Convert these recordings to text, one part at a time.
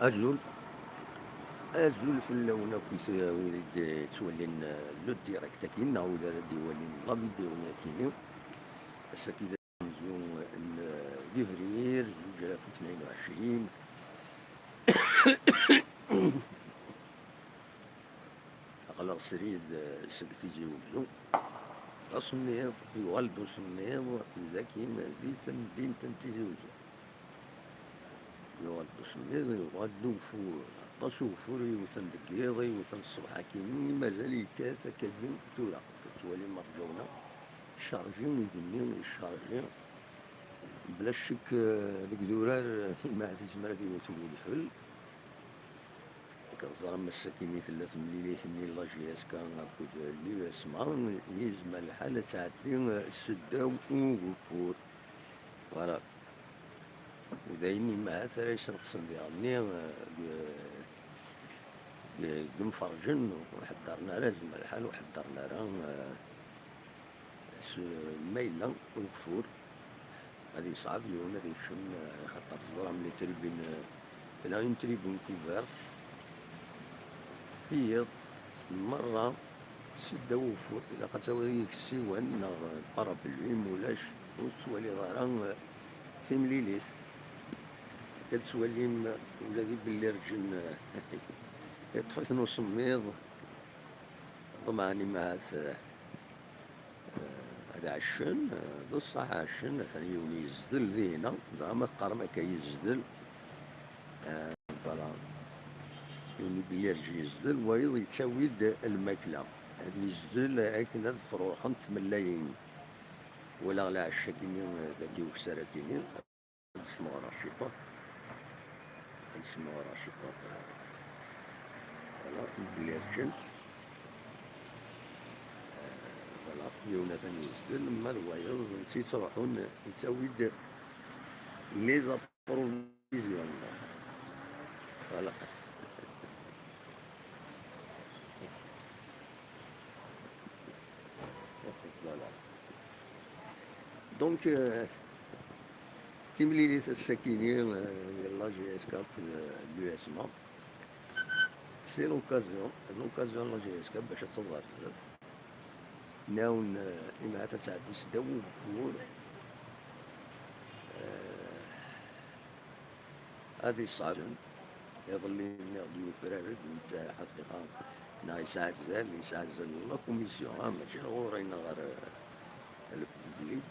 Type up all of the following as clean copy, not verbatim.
أجول أجول في اللون كيس ولد تولين لو ديريكت كاين ولا ديوالين لا فيديو كاينين هسا كي دازو ليفرير 2022 أقلق سريد سكتي جوزو أصميض يوالدو صميض ذكي مازي سندين تنتيزوزو يوالدو صميض يوالدو فور طاسو فوري وثن دقيضي وثن الصبح كيني مازال يكاث كدين تورا كتسوالي مرجونة شارجين يدني شارجين بلا شك ديك دورار ما عاد تجمع ديوتو الفل كنظن مساكيني ثلاث مليليت ني لا جي اس كان كود لي اسمان يزم الحالة تعدي السداو وفور فوالا ودايني مع ثلاث نقصن ديالني مفرجن وحضرنا لازم الحال وحضرنا راه ميلة وكفور هادي صعب يوم هادي شم خاطر تضرب ملي تريبين تلا اون تريبين كوفيرت فيض مرة سدة وفور إلا قتاوي السيوان نا بارابلوي مولاش وتسوالي ظهران في مليليت كتسوالي ولادي بلي رجل يطفث نص ميض ضماني معاث هذا عشن بصح عشن ثاني يولي يزدل ذينا زعما قرما كيزدل فوالا يولي بلي رجل يزدل ويض يتساويد الماكلة هاد يزدل هاكن هاد فروخنت ملايين ولا لا عشاكيني ذاكي وكساراتيني نسمو رشيقة نسمو رشيقة فوالا بلي رجل فوالا يوناثان يزدل ما الوايض نسيت تروحون يتساويد لي زابروفيزيون فوالا فوالا دونك تيمليليت الساكيني ديال لا جي اس كاب لو اس ما سي لوكازيون لا جي اس كاب باش تصغر بزاف ناون إما تتعدي سدا وفور هادي صعبة يظلي نغديو فرارد نتا حقيقة نا يساعد زال لا كوميسيون ماشي غورينا غير الببليك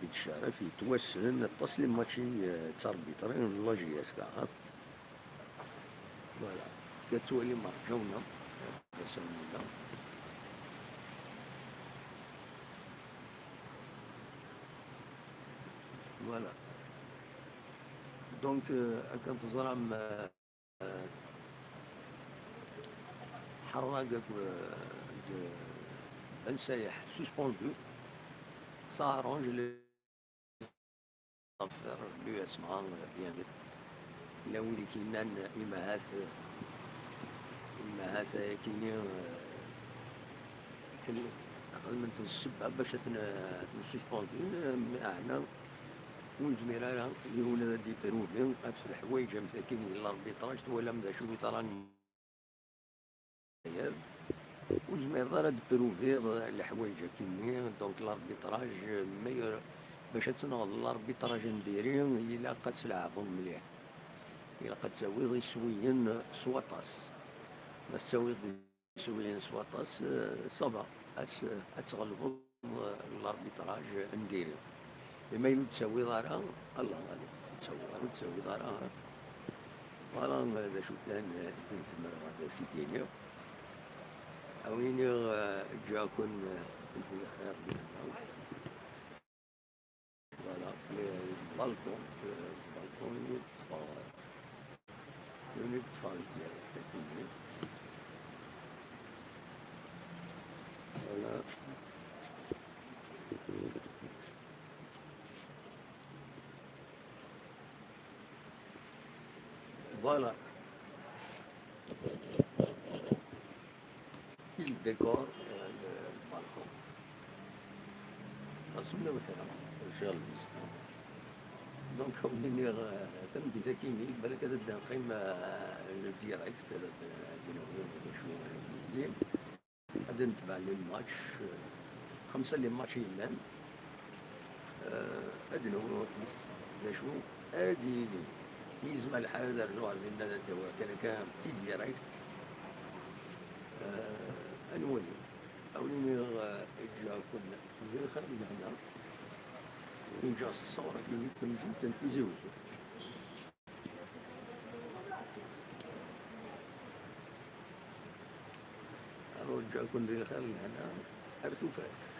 بيت الشرف يتوسن التصليم ماشي تربيطرين لا جي اس كا فوالا كتولي مرجونة كسمونا فوالا دونك كنتزرع حراقك بنسايح سوسبوندو سارونج لي صافر لو اسمها بيان لا ولي كاينان إماهات كاينين في من السبعة باش تنسوسبوندين معنا ونزميرا يهونا دي بروفين في الحوايج مثاكين لاربيطراج ولا مدا شو بيطران وزمير دار بروفي الحوايج كيمين دونك لاربيطراج ميور باش تنوض لاربيطراج نديري إلا قد تلعبهم مليح إلا قد تساوي سويين سواطاس ما تساوي سويين سواطاس صبا أتغلبوا لاربيطراج نديري بما يلو تساوي دارها الله غالب تساوي دارها فوالا هذا شو كان نزمر هذا سيديني أويني جاكن ندير خير ديالنا فوالا في البالكون يطفى ديالك تاكلني فوالا فوالا الديكور البالكون أصمنا الخير رجال الإسلام دونك وليني فهمتي ذكيني بالك هذا الدان قيمة ديريكت هذا بينهم شو هادي غادي نتبع لي الماتش 5 لي ماتش يلان هادي هو شو هادي يزم الحال رجوع لنا الدواء كان تي ديريكت انولي أوليني إجا كنا زي خير لهنا ونجا الصورة كي تنزل تنتزوز رجع كنا زي خير لهنا أرثو فاك